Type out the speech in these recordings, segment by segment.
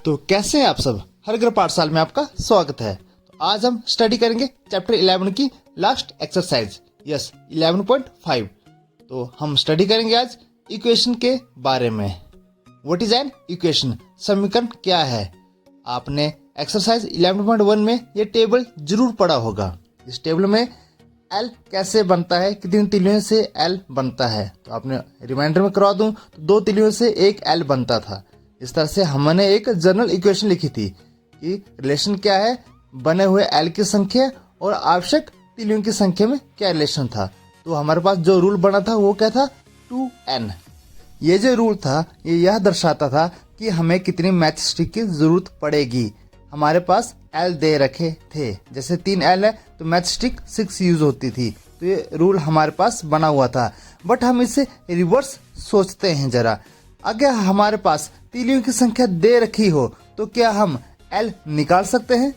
तो कैसे हैं आप सब। हर घर पाठशाला में आपका स्वागत है। तो आज हम स्टडी करेंगे चैप्टर 11 की लास्ट एक्सरसाइज 11.5। तो हम स्टडी करेंगे आज इक्वेशन के बारे में। व्हाट इज एन इक्वेशन, समीकरण क्या है। आपने एक्सरसाइज 11.1 में ये टेबल जरूर पढ़ा होगा। इस टेबल में एल कैसे बनता है, कितनी तिलियों से एल बनता है। तो आपने रिमाइंडर में करवा दूं तो 2 तिलियों से एक एल बनता था। इस तरह से हमने एक जनरल इक्वेशन लिखी थी कि रिलेशन क्या है, बने हुए एल की संख्या और आवश्यक तिलियों की संख्या में क्या रिलेशन था। तो हमारे पास जो रूल बना था वो क्या था, 2n। ये जो रूल था ये यह दर्शाता था कि हमें कितनी मैच स्टिक की जरूरत पड़ेगी। हमारे पास एल दे रखे थे, जैसे 3 एल है तो मैच स्टिक 6 यूज होती थी। तो ये रूल हमारे पास बना हुआ था। बट हम इसे रिवर्स सोचते हैं जरा। अगर हमारे पास तिलियों की संख्या दे रखी हो तो क्या हम एल निकाल सकते हैं।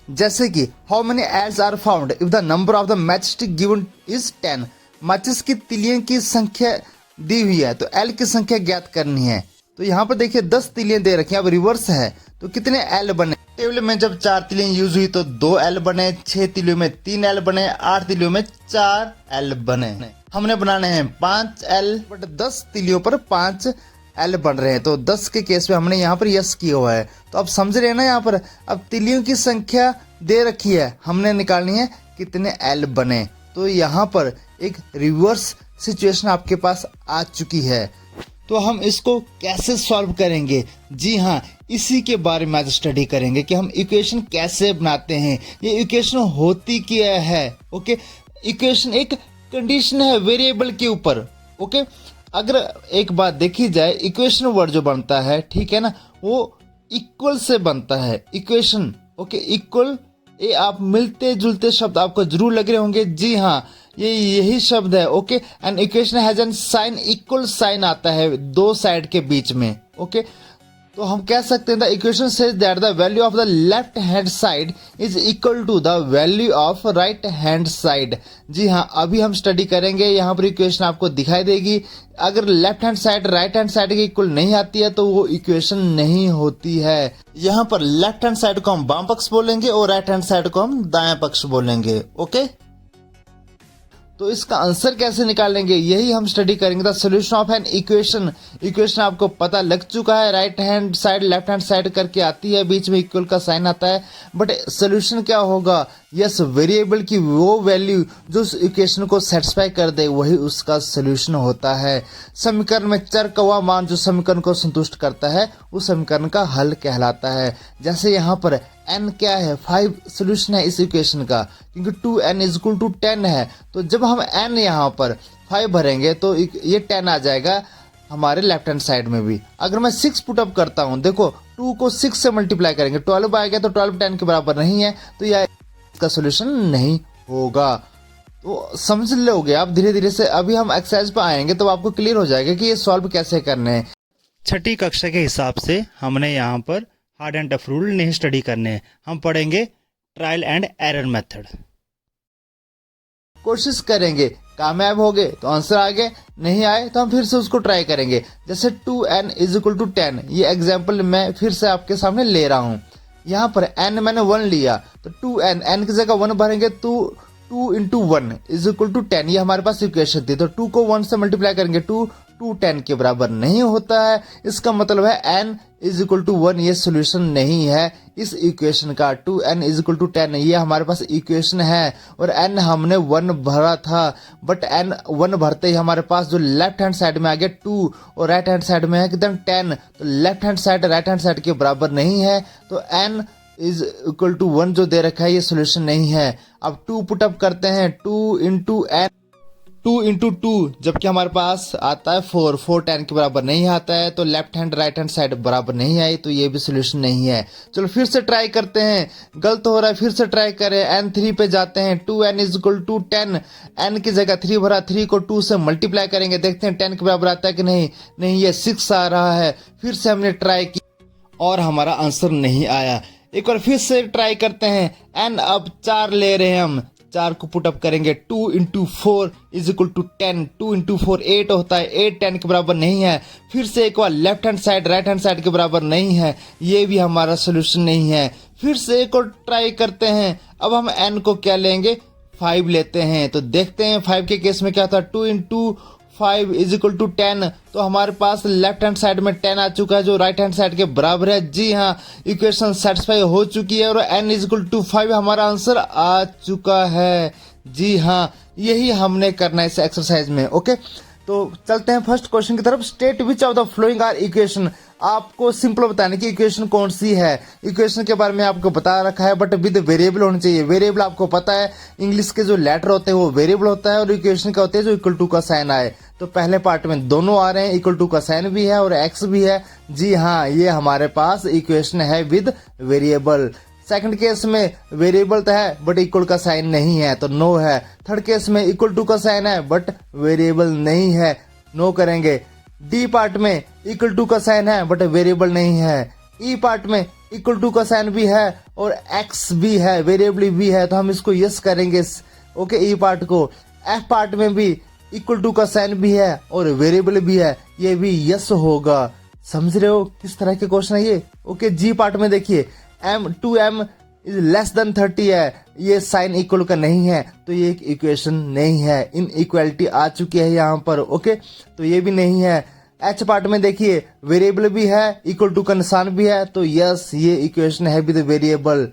जैसे कि how many Ls are found if the number of the match stick given is 10। Matches की तिलियों की संख्या दी हुई है तो एल की संख्या ज्ञात करनी है। तो यहाँ पर देखिए 10 तिलियां दे रखी हैं, अब रिवर्स है तो कितने एल बने। टेबल में जब 4 तिलियां यूज हुई तो 2 एल बने, 6 तिलियों में 3 एल बने, 8 तिलियों में 4 एल बने। हमने बनाने हैं 5 एल, बट 10 तिलियों पर 5 एल बन रहे हैं। तो 10 के केस में हमने यहाँ पर यस किया हुआ है। तो अब समझ रहे हैं ना, यहाँ पर अब तिलियों की संख्या दे रखी है, हमने निकालनी है कितने एल बने। तो यहाँ पर एक रिवर्स सिचुएशन आपके पास आ चुकी है। तो हम इसको कैसे सॉल्व करेंगे, जी हाँ इसी के बारे में आज स्टडी करेंगे कि हम इक्वेशन कैसे बनाते हैं। ये इक्वेशन होती क्या है। ओके, इक्वेशन एक कंडीशन है वेरिएबल के ऊपर। ओके, अगर एक बात देखी जाए, इक्वेशन वर्ड जो बनता है, ठीक है ना, वो इक्वल से बनता है। इक्वेशन ओके, इक्वल, ये आप मिलते जुलते शब्द आपको जरूर लग रहे होंगे। जी हाँ, ये यही शब्द है। Okay, and equation has an sign, equal sign आता है 2 साइड के बीच में। ओके, तो हम कह सकते हैं the equation says that the value of the left hand side is equal to the value of right hand side. जी हाँ, अभी हम स्टडी करेंगे, यहाँ पर इक्वेशन आपको दिखाई देगी। अगर left hand side right hand side के इक्वल नहीं आती है तो वो इक्वेशन नहीं होती है। यहाँ पर लेफ्ट हैंड साइड को हम बाम पक्ष बोलेंगे और राइट हैंड साइड को हम दायां पक्ष बोलेंगे। ओके, तो इसका आंसर कैसे निकालेंगे यही हम स्टडी करेंगे। The solution of an equation, equation आपको पता लग चुका है, right hand side left hand side करके आती है, बीच में इक्वल का साइन आता है। बट सॉल्यूशन क्या होगा, यस वेरिएबल की वो वैल्यू जो उस इक्वेशन को सेटिस्फाई कर दे वही उसका सॉल्यूशन होता है। समीकरण में चर का वह मान जो समीकरण को संतुष्ट करता है उस समीकरण का हल कहलाता है। जैसे यहाँ पर n क्या है, 5 सोल्यूशन है इस इक्वेशन का, क्योंकि 2n इज इक्वल टू 10 है। तो जब हम n यहाँ पर 5 भरेंगे तो ये 10 आ जाएगा हमारे लेफ्ट हैंड साइड में भी। अगर मैं 6 पुट अप करता हूँ, देखो 2 को 6 से मल्टीप्लाई करेंगे, 12 आएगा तो 12 10 के बराबर नहीं है, तो यह इसका सोल्यूशन नहीं होगा। तो समझ लोगे आप धीरे धीरे से। अभी हम एक्सरसाइज पे आएंगे तो आपको क्लियर हो जाएगा कि ये सॉल्व कैसे करने हैं। छठी कक्षा के हिसाब से हमने यहाँ पर हार्ड एंड टफ रूल नहीं स्टडी करने हैं, हम पढ़ेंगे ट्रायल एंड एरर मेथड। कोशिश करेंगे, कामयाब हो गए तो आंसर आ गए, नहीं आए तो हम फिर से उसको ट्राई करेंगे। जैसे 2n इज इक्वल टू 10, ये एग्जाम्पल मैं फिर से आपके सामने ले रहा हूँ। यहाँ पर n मैंने 1 लिया तो 2n, n की जगह 1 भरेंगे तो 2 इंटू 1 इज इक्वल टू 10, ये हमारे पास इक्वेशन थी। तो 2 को 1 से मल्टीप्लाई करेंगे, 2 10 के बराबर नहीं होता है। इसका मतलब है n इज इक्वल टू 1 ये सोल्यूशन नहीं है इस इक्वेशन का। 2n इज इक्वल टू 10 ये हमारे पास इक्वेशन है और n हमने 1 भरा था, बट n 1 भरते ही हमारे पास जो लेफ्ट हैंड साइड में आ गया 2 और राइट हैंड साइड में है कितना 10, तो left hand side right hand side के बराबर नहीं है। तो n इज इक्वल टू 1 जो दे रखा है ये सोल्यूशन नहीं है। अब 2 पुटअप करते हैं, 2 इंटू n, 2 इंटू 2 जबकि हमारे पास आता है 4, 4 10 के बराबर नहीं आता है, तो left hand right hand side बराबर नहीं आई, तो ये भी सोल्यूशन नहीं है। चलो फिर से ट्राई करते हैं, गलत हो रहा है फिर से ट्राई करें। n3 पे जाते हैं, 2n is equal to 10, n की जगह 3 भरा, 3 को 2 से मल्टीप्लाई करेंगे, देखते हैं 10 के बराबर आता है कि नहीं, नहीं ये 6 आ रहा है। फिर से हमने ट्राई की और हमारा आंसर नहीं आया। एक बार फिर से ट्राई करते हैं, n अब 4 ले रहे हैं हम, 4 को पुटअप करेंगे 2 into 4 is equal to 10, 2 into 4 8 होता है, 8 10 के बराबर नहीं है। फिर से एक बार left hand side right hand side के बराबर नहीं है, ये भी हमारा सोल्यूशन नहीं है। फिर से एक और ट्राई करते हैं, अब हम n को क्या लेंगे 5 लेते हैं, तो देखते हैं 5 के केस में क्या था, 2 इंटू 5 इज इक्वल टू 10, तो हमारे पास लेफ्ट हैंड साइड में 10 आ चुका है जो राइट हैंड साइड के बराबर है। जी हाँ, इक्वेशन सेटिस्फाई हो चुकी है और n इज इक्वल टू 5 हमारा आंसर आ चुका है। जी हाँ, यही हमने करना है इस एक्सरसाइज में। ओके, तो चलते हैं फर्स्ट क्वेश्चन की तरफ। State which of the following are equation, आपको सिंपल बताने की इक्वेशन कौन सी है। इक्वेशन के बारे में आपको बता रखा है बट विद वेरिएबल होनी चाहिए। वेरिएबल आपको पता है इंग्लिश के जो लेटर होते हैं वो वेरिएबल होता है और इक्वेशन का होते हैं जो इक्वल टू का साइन आए। तो पहले पार्ट में दोनों आ रहे हैं, इक्वल टू का साइन भी है और एक्स भी है। जी हाँ, ये हमारे पास इक्वेशन है विद वेरिएबल। सेकंड केस में वेरिएबल तो है बट इक्वल का साइन नहीं है तो नो है। थर्ड केस में इक्वल टू का साइन है बट वेरिएबल नहीं है, नो करेंगे। डी पार्ट में इक्वल टू का साइन है बट वेरिएबल नहीं है। ई पार्ट में इक्वल टू का साइन भी है और एक्स भी है, वेरिएबल भी है, तो हम इसको यस करेंगे। ओके, ई पार्ट को। एफ पार्ट में भी इक्वल टू का साइन भी है और वेरिएबल भी है, ये भी यस होगा। समझ रहे हो किस तरह के क्वेश्चन है ये। ओके, जी पार्ट में देखिए m इज लेस देन 30 है, ये साइन इक्वल का नहीं है तो ये एक इक्वेशन नहीं है। इन इक्वलिटी आ चुकी है यहाँ पर। ओके, तो ये भी नहीं है। एच पार्ट में देखिए वेरिएबल भी है, इक्वल टू का निशान भी है, तो यस ये इक्वेशन है विद वेरिएबल।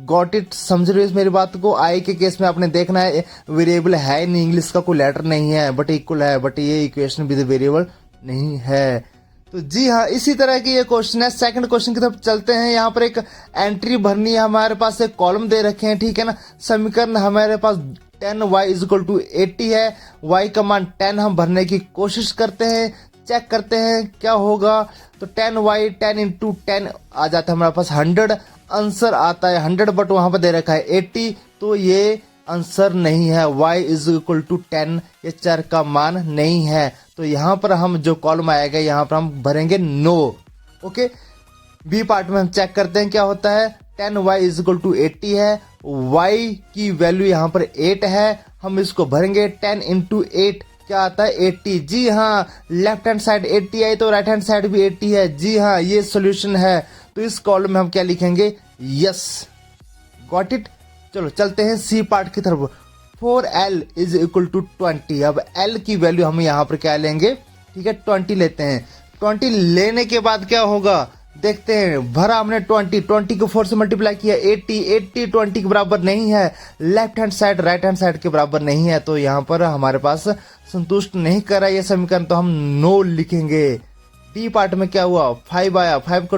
गॉट इट, समझ रहे हो इस मेरी बात को। आई के केस में आपने देखना है वेरिएबल है नहीं, इंग्लिश का कोई लेटर नहीं है बट इक्वल है, बट ये इक्वेशन विद वेरिएबल नहीं है। तो जी हाँ, इसी तरह की ये क्वेश्चन है। सेकंड क्वेश्चन की तरफ चलते हैं। यहाँ पर एक एंट्री भरनी है, हमारे पास एक कॉलम दे रखे हैं, ठीक है ना। समीकरण हमारे पास 10y इज इक्वल टू 80 है। y का मान 10 हम भरने की कोशिश करते हैं, चेक करते हैं क्या होगा। तो 10y 10 इंटू 10 आ जाता है हमारे पास 100, आंसर आता है 100 बट वहां पर दे रखा है 80, तो ये आंसर नहीं है। y इज इक्वल टू 10 ये चर का मान नहीं है, तो यहाँ पर हम जो कॉलम आएगा यहाँ पर हम भरेंगे नो। ओके, बी पार्ट में हम चेक करते हैं क्या होता है। 10y इज इक्वल टू 80 है, y की वैल्यू यहाँ पर 8 है, हम इसको भरेंगे 10 इंटू 8 क्या आता है 80। जी हाँ, लेफ्ट हैंड साइड 80 आई तो राइट हैंड साइड भी 80 है। जी हाँ, ये सॉल्यूशन है। तो इस कॉलम में हम क्या लिखेंगे, यस। Got it. चलो चलते हैं सी पार्ट की तरफ। 4l is equal to 20। अब l की वैल्यू हम यहाँ पर क्या लेंगे, ठीक है 20 लेते हैं। 20 लेने के बाद क्या होगा देखते हैं। भरा हमने 20 को 4 से मल्टीप्लाई किया 80 20 के बराबर नहीं है, left hand side right hand side के बराबर नहीं है, तो यहाँ पर हमारे पास संतुष्ट नहीं कर रहा ये समीकरण, तो हम नो लिखेंगे। डी पार्ट में क्या हुआ, 5 आया, 5 को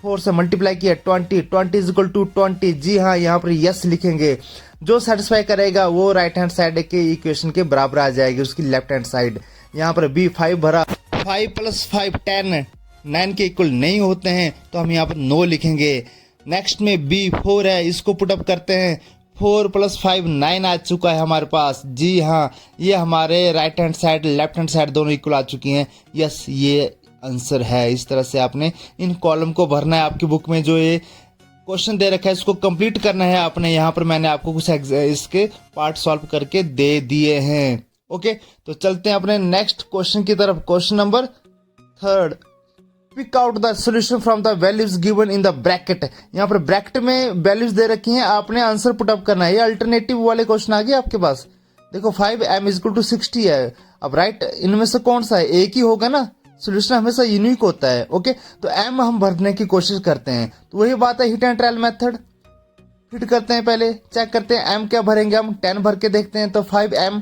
4 से मल्टीप्लाई किया 20 इज इक्वल टू 20। जी हाँ, यहाँ पर यस लिखेंगे। जो सेटिस्फाई करेगा वो राइट हैंड साइड के इक्वेशन के बराबर आ जाएगी, उसकी लेफ्ट हैंड साइड। यहाँ पर बी 5 भरा, 5 + 5 10 9 के इक्वल नहीं होते हैं, तो हम यहाँ पर नो लिखेंगे। नेक्स्ट में बी 4 है, इसको पुटअप करते हैं। 4 + 5 9 आ चुका है हमारे पास। जी हाँ, ये हमारे right hand side left hand side दोनों इक्वल आ चुकी हैं। यस, ये आंसर है। इस तरह से आपने इन कॉलम को भरना है। आपकी बुक में जो ये क्वेश्चन दे रखा है इसको कंप्लीट करना है आपने। यहाँ पर मैंने आपको कुछ इसके पार्ट सॉल्व करके दे दिए हैं। ओके, तो चलते हैं अपने नेक्स्ट क्वेश्चन की तरफ। Question number 3, pick out the solution from the values given in the bracket. यहाँ पर ब्रैकेट में वैल्यूज दे रखी हैं, आपने आंसर पुटअप करना है। ये अल्टरनेटिव वाले क्वेश्चन आ गए आपके पास। देखो 5m इज इक्वल टू 60 है। अब राइट इनमें से कौन सा है, एक ही होगा ना, सोल्यूशन हमेशा यूनिक होता है। ओके, तो m हम भरने की कोशिश करते हैं, तो वही बात है hit and trial method. Hit करते हैं, पहले चेक करते हैं m क्या भरेंगे हम। 10 भर के देखते हैं, तो 5m,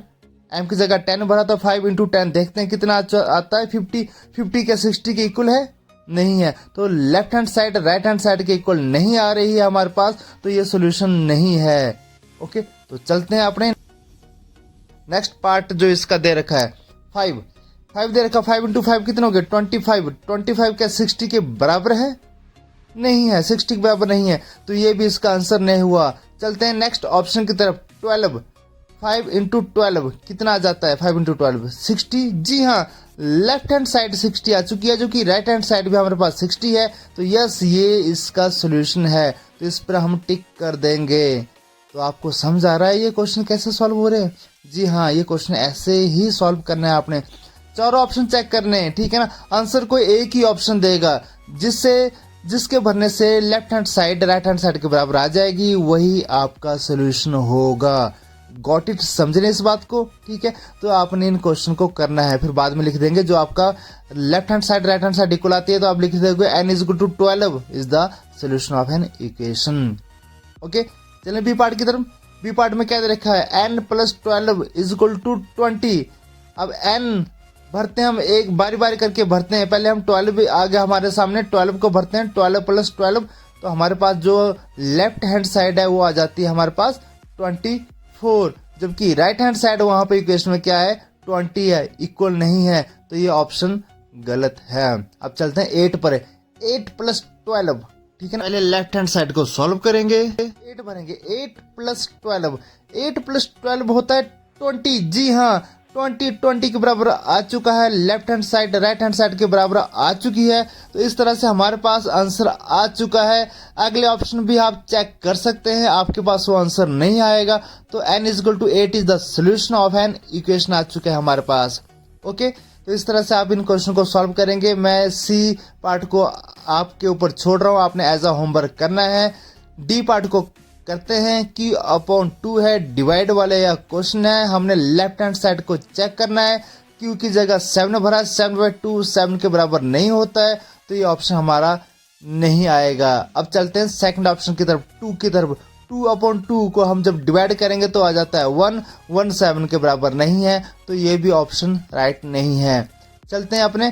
m की जगह 10 भरा तो 5 इंटू 10 देखते हैं कितना आता है। 50 क्या 60 के इक्वल है, नहीं है, तो left hand side right hand side के इक्वल नहीं आ रही है हमारे पास, तो ये सोल्यूशन नहीं है। ओके, तो चलते हैं अपने नेक्स्ट पार्ट जो इसका दे रखा है। 5 दे रखा, 5 इंटू 5 कितने हो गए 25 क्या 60 के बराबर है, नहीं है, 60 के बराबर नहीं है, तो ये भी इसका आंसर नहीं हुआ। चलते हैं नेक्स्ट ऑप्शन की तरफ। 12, 5 इंटू 12 कितना आ जाता है, 5 इंटू 12 60। जी हाँ, लेफ्ट हैंड साइड 60 आ चुकी है, जो कि राइट हैंड साइड भी हमारे पास 60 है, तो यस ये इसका सोल्यूशन है, तो इस पर हम टिक कर देंगे। तो आपको समझ आ रहा है ये क्वेश्चन कैसे सॉल्व हो रहे हैं? जी हाँ, ये क्वेश्चन ऐसे ही सॉल्व करना है आपने। चारों ऑप्शन चेक करने हैं, ठीक है ना। आंसर कोई एक ही ऑप्शन देगा जिसके भरने से left hand side right hand side के बराबर आ जाएगी, वही आपका सोल्यूशन होगा। Got it? समझ रहे इस बात को? ठीक है, तो आपने इन क्वेश्चन को करना है, फिर बाद में लिख देंगे जो आपका left hand side right hand side equal आती है तो आप लिख दोगे n is equal to 12 is the solution of an equation. Okay, चलिए बी पार्ट की तरफ। बी पार्ट में क्या दे रखा है? n plus 12 is equal to 20। अब n भरते हैं हम, एक बारी बारी करके भरते हैं। पहले हम 12 आ गया हमारे सामने, 12 को भरते हैं। 12 प्लस 12 तो हमारे पास जो लेफ्ट हैंड साइड है वो आ जाती है हमारे पास 24, जबकि राइट हैंड साइड वहां पे इक्वेशन में क्या है? 20 है, इक्वल नहीं है, तो ये ऑप्शन गलत है। अब चलते हैं 8 पर। 8 प्लस 12, ठीक है ना। पहले लेफ्ट हैंड साइड को सॉल्व करेंगे, 8 भरेंगे। 8 प्लस 12, 8 प्लस 12 होता है 20। जी हाँ, 20 के बराबर आ चुका है। Left hand side right hand side के बराबर आ चुकी है, तो इस तरह से हमारे पास आंसर आ चुका है। अगले ऑप्शन भी आप चेक कर सकते हैं, आपके पास वो आंसर नहीं आएगा तो n is equal to 8 is the solution of an equation आ चुका है हमारे पास। ओके, तो इस तरह से आप इन क्वेश्चन को सॉल्व करेंगे। मैं सी पार्ट को आपके ऊपर छोड़ रहा हूँ, आपने एज अ होमवर्क करना है। डी पार्ट को करते हैं। Q अपॉन 2 है, डिवाइड वाले या क्वेश्चन है। हमने लेफ्ट हैंड साइड को चेक करना है। Q की जगह 7 भरा, 7/2 7 के बराबर नहीं होता है, तो ये ऑप्शन हमारा नहीं आएगा। अब चलते हैं सेकंड ऑप्शन की तरफ, 2 की तरफ। 2 अपॉन 2 को हम जब डिवाइड करेंगे तो आ जाता है 1, 1 7 के बराबर नहीं है, तो ये भी ऑप्शन राइट नहीं है। चलते हैं अपने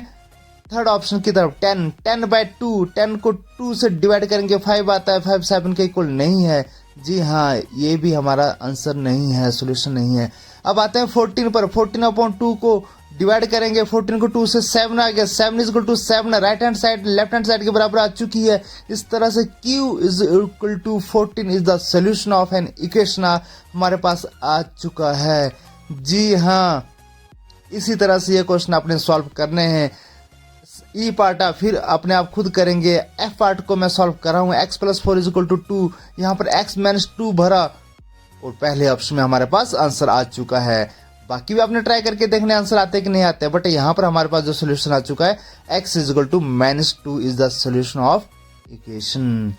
थर्ड ऑप्शन की तरफ। 10/2, 10 को 2 से डिवाइड करेंगे 5 आता है, 5 7 के इक्वल नहीं है। जी हाँ, ये भी हमारा आंसर नहीं है, सोल्यूशन नहीं है। अब आते हैं 14 पर। 14 अपॉन 2 को डिवाइड करेंगे, 14 को 2 से 7 आ गया, 7 is equal to 7 right hand side left hand side के बराबर आ चुकी है। इस तरह से Q is equal to 14 is the solution of an equation हमारे पास आ चुका है। जी हाँ, इसी तरह से ये क्वेश्चन आपने सॉल्व करने हैं। ई पार्ट फिर अपने आप खुद करेंगे। एफ पार्ट को मैं सॉल्व कर रहा हूँ। x plus 4 is equal to 2, यहाँ पर x माइनस 2 भरा और पहले ऑप्शन में हमारे पास आंसर आ चुका है। बाकी भी आपने ट्राई करके देखने आंसर आते कि नहीं आते, बट यहाँ पर हमारे पास जो सोल्यूशन आ चुका है x is equal to -2 is the solution of equation.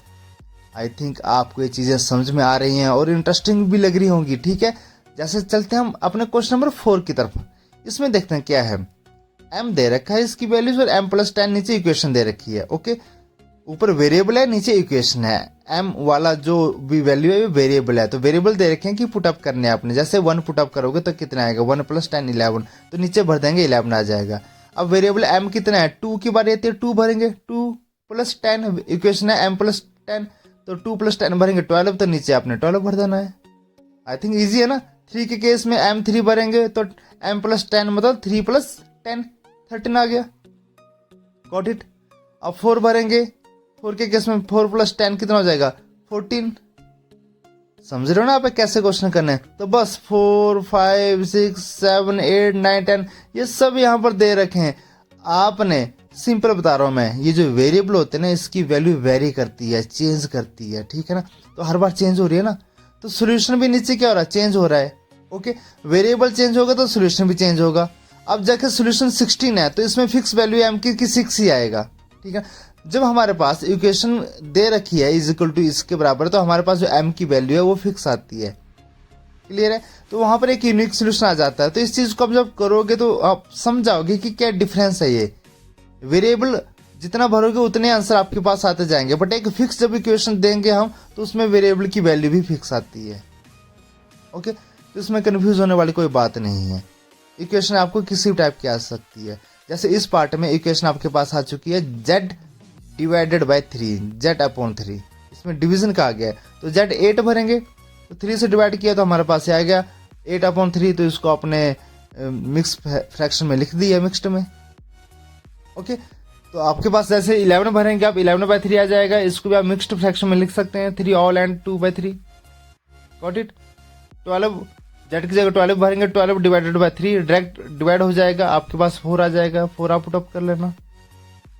I think आपको ये चीजें समझ में आ रही हैं और इंटरेस्टिंग भी लग रही होंगी। ठीक है, जैसे चलते हैं हम अपने क्वेश्चन नंबर 4 की तरफ। इसमें देखते हैं क्या है। m दे रखा है इसकी वैल्यूज और m प्लस 10 नीचे इक्वेशन दे रखी है। ओके, ऊपर वेरिएबल है, नीचे इक्वेशन है। m वाला जो भी वैल्यू है वो वेरिएबल है, तो वेरिएबल दे रखे हैं कि पुटअप करने हैं आपने। जैसे 1 पुटअप करोगे तो कितना आएगा? 1 प्लस 10 11, तो नीचे भर देंगे 11 आ जाएगा। अब वेरिएबल m कितना है? 2 की बारी आती है, 2 भरेंगे। 2 प्लस 10 इक्वेशन है m प्लस 10, तो 2 प्लस 10 भरेंगे 12, तो नीचे आपने 12 भर देना है। आई थिंक ईजी है ना। 3 के केस में m 3 भरेंगे तो m प्लस 10 मतलब 3 प्लस 10 13 आ गया। Got it. अब 4 भरेंगे, 4 के केस में 4 प्लस 10 कितना हो जाएगा? 14। समझ रहे हो ना आप कैसे क्वेश्चन करने हैं? तो बस 4 5 6 7 8 9 10 ये सब यहाँ पर दे रखे हैं। आपने सिंपल बता रहा हूँ मैं, ये जो वेरिएबल होते हैं ना इसकी वैल्यू वेरी करती है, चेंज करती है। ठीक है ना, तो हर बार चेंज हो रही है ना, तो सोल्यूशन भी नीचे क्या हो रहा है? चेंज हो रहा है। ओके, वेरिएबल चेंज होगा तो सोल्यूशन भी चेंज होगा। अब जाके सोल्यूशन 16 है तो इसमें फिक्स वैल्यू m की 6 ही आएगा। ठीक है, जब हमारे पास इक्वेशन दे रखी है इज इक्वल टू इसके बराबर, तो हमारे पास जो m की वैल्यू है वो फिक्स आती है। क्लियर है, तो वहां पर एक यूनिक सोल्यूशन आ जाता है। तो इस चीज को आप जब करोगे तो आप समझाओगे कि क्या डिफरेंस है। ये वेरिएबल जितना भरोगे उतने आंसर आपके पास आते जाएंगे, बट एक फिक्स जब इक्वेशन देंगे हम तो उसमें वेरिएबल की वैल्यू भी फिक्स आती है। ओके, तो इसमें कंफ्यूज होने वाली कोई बात नहीं है। इक्वेशन आपको किसी भी टाइप की आ सकती है। जैसे इस पार्ट में इक्वेशन आपके पास आ चुकी है z divided by 3, z upon 3, इसमें डिवीजन का आ गया है, तो z 8 भरेंगे, तो 3 से डिवाइड किया तो हमारे पास आ गया 8 अपॉन 3, तो इसको अपने मिक्स फ्रैक्शन में लिख दिया, मिक्सड में। ओके, तो आपके पास जैसे 11 भरेंगे आप 11/3 आ जाएगा, इसको भी आप मिक्स्ड फ्रैक्शन में लिख सकते हैं, 3 all and 2/3। Got it. 12 Z की जगह 12 भरेंगे, 12 डिवाइडेड बाय 3 डायरेक्ट डिवाइड हो जाएगा, आपके पास 4 आ जाएगा, 4 आप पुट अप कर लेना।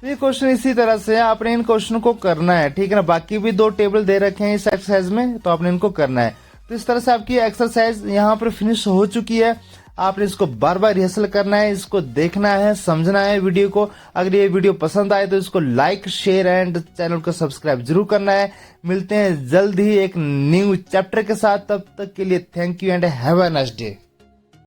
तो ये क्वेश्चन इसी तरह से आपने इन क्वेश्चन को करना है। ठीक है ना, बाकी भी 2 टेबल दे रखे हैं इस एक्सरसाइज में, तो आपने इनको करना है। तो इस तरह से आपकी एक्सरसाइज यहाँ पर फिनिश हो चुकी है। आपने इसको बार बार रिहर्सल करना है, इसको देखना है, समझना है वीडियो को। अगर ये वीडियो पसंद आए तो इसको लाइक, शेयर एंड चैनल को सब्सक्राइब जरूर करना है। मिलते हैं जल्द ही एक न्यू चैप्टर के साथ, तब तक के लिए thank you and have a nice day.